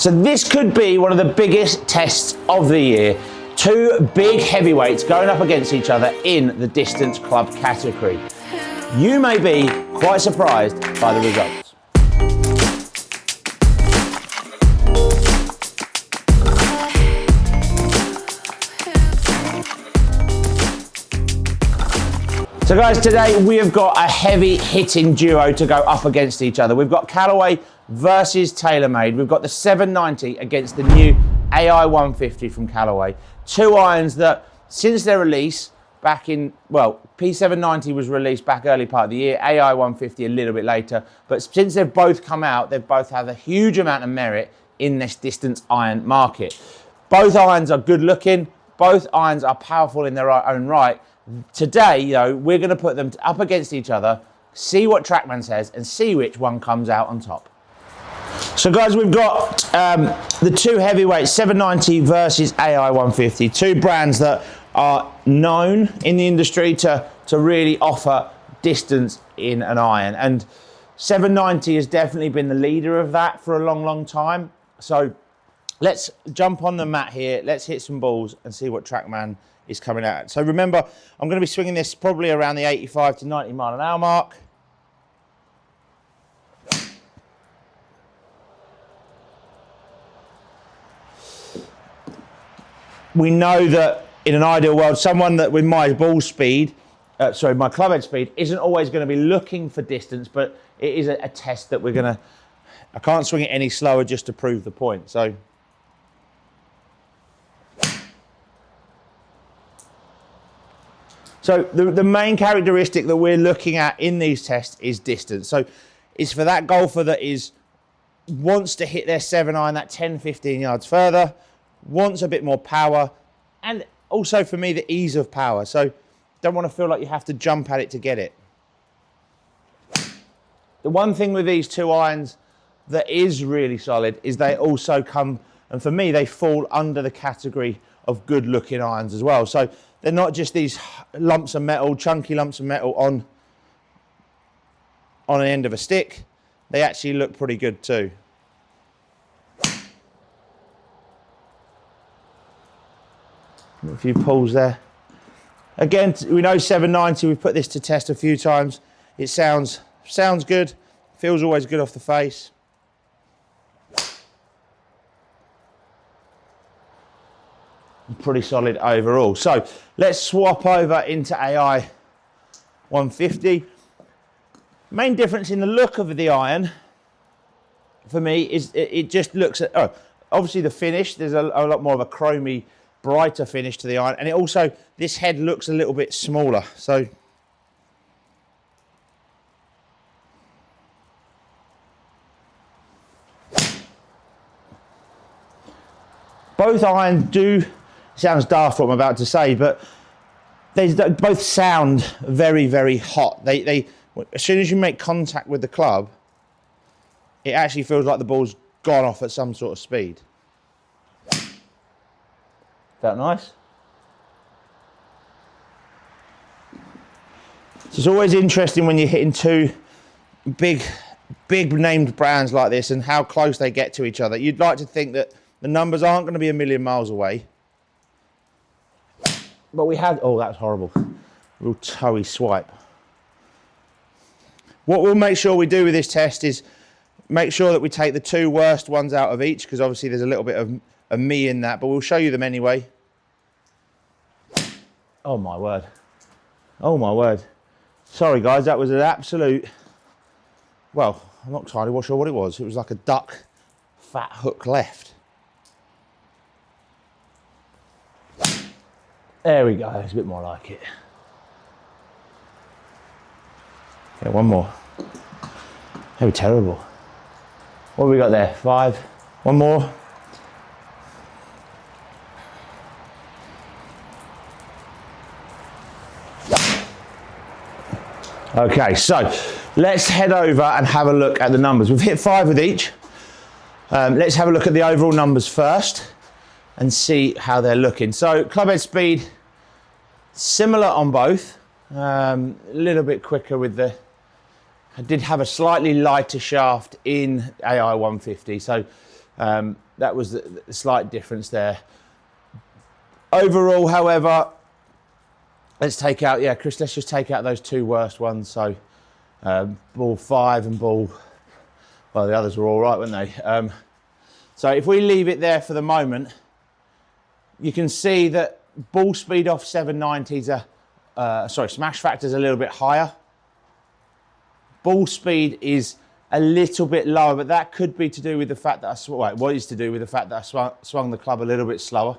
So this could be one of the biggest tests of the year. Two big heavyweights going up against each other in the distance club category. You may be quite surprised by the results. So guys, today we have got a heavy hitting duo to go up against each other. We've got Callaway versus Taylormade. We've got the 790 against the new AI150 from Callaway. Two irons that, since their release back in, well, P790 was released back early part of the year, AI150 a little bit later, but since they've both come out, they've both had a huge amount of merit in this distance iron market. Both irons are good looking, both irons are powerful in their own right. Today, though, we're going to put them up against each other, see what Trackman says, and see which one comes out on top. So, guys, we've got the two heavyweights, 790 versus AI150, two brands that are known in the industry to really offer distance in an iron. And 790 has definitely been the leader of that for a long, long time. So, let's jump on the mat here, let's hit some balls and see what Trackman is coming out. So remember, I'm going to be swinging this probably around the 85 to 90 mile an hour mark. We know that in an ideal world, someone that with my ball speed, my club head speed, isn't always going to be looking for distance, but it is a test that we're going to, I can't swing it any slower just to prove the point. So the main characteristic that we're looking at in these tests is distance. So it's for that golfer that wants to hit their 7-iron that 10, 15 yards further, wants a bit more power, and also for me, the ease of power. So don't want to feel like you have to jump at it to get it. The one thing with these two irons that is really solid is they also come, and for me, they fall under the category of good looking irons as well. So they're not just these lumps of metal, chunky lumps of metal on an end of a stick. They actually look pretty good too. A few pulls there. Again, we know 790, we've put this to test a few times. It sounds good, feels always good off the face. Pretty solid overall. So let's swap over into AI150. Main difference in the look of the iron for me is it just looks at, obviously the finish, there's a lot more of a chromy, brighter finish to the iron, and it also, this head looks a little bit smaller. So both irons do, sounds daft what I'm about to say, but they both sound very, very hot. They as soon as you make contact with the club, it actually feels like the ball's gone off at some sort of speed. Felt nice? So it's always interesting when you're hitting two big named brands like this and how close they get to each other. You'd like to think that the numbers aren't going to be a million miles away. But we had, oh, that's horrible. Real toey swipe. What we'll make sure we do with this test is make sure that we take the two worst ones out of each, because obviously there's a little bit of me in that, but we'll show you them anyway. Oh my word. Oh my word. Sorry guys, that was an absolute, well, I'm not entirely sure what it was. It was like a duck fat hook left. There we go, it's a bit more like it. Okay, one more. That was terrible. What have we got there? 5. One more. Okay, so let's head over and have a look at the numbers. We've hit 5 with each. Let's have a look at the overall numbers first and see how they're looking. So clubhead speed, similar on both. A little bit quicker with the, I did have a slightly lighter shaft in AI150, so That was the slight difference there. Overall, however, let's take out, yeah, Chris, let's just take out those two worst ones. So ball 5 and ball, well, the others were all right, weren't they? So if we leave it there for the moment, you can see that ball speed off 790s are, smash factor's a little bit higher. Ball speed is a little bit lower, but that could be to do with the fact that what is to do with the fact that I swung the club a little bit slower.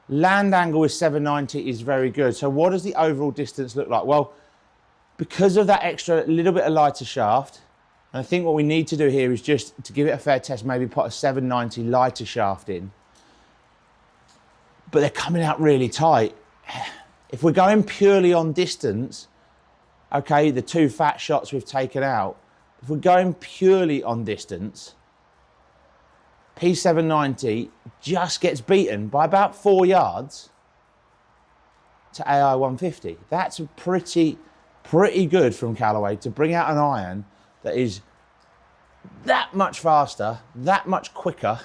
Land angle with 790 is very good. So what does the overall distance look like? Well, because of that extra little bit of lighter shaft, and I think what we need to do here is just to give it a fair test, maybe put a 790 lighter shaft in. But they're coming out really tight. If we're going purely on distance, okay, the two fat shots we've taken out, if we're going purely on distance, P790 just gets beaten by about 4 yards to AI150. That's pretty good from Callaway to bring out an iron that is that much faster, that much quicker,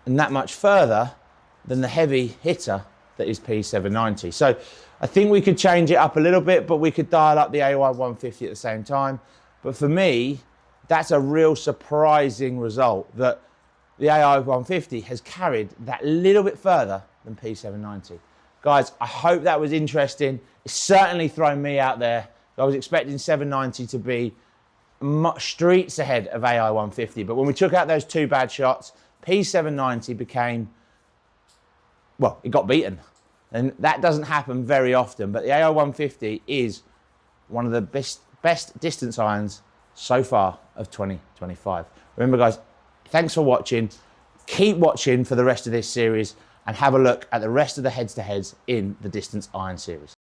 and that much further than the heavy hitter that is P790. So I think we could change it up a little bit, but we could dial up the AI150 at the same time. But for me, that's a real surprising result, that the AI150 has carried that little bit further than P790. Guys, I hope that was interesting. It's certainly thrown me out there. I was expecting 790 to be streets ahead of AI150, but when we took out those two bad shots, P790 became, well, it got beaten. And that doesn't happen very often, but the AI150 is one of the best distance irons so far of 2025. Remember, guys, thanks for watching. Keep watching for the rest of this series and have a look at the rest of the heads-to-heads in the distance iron series.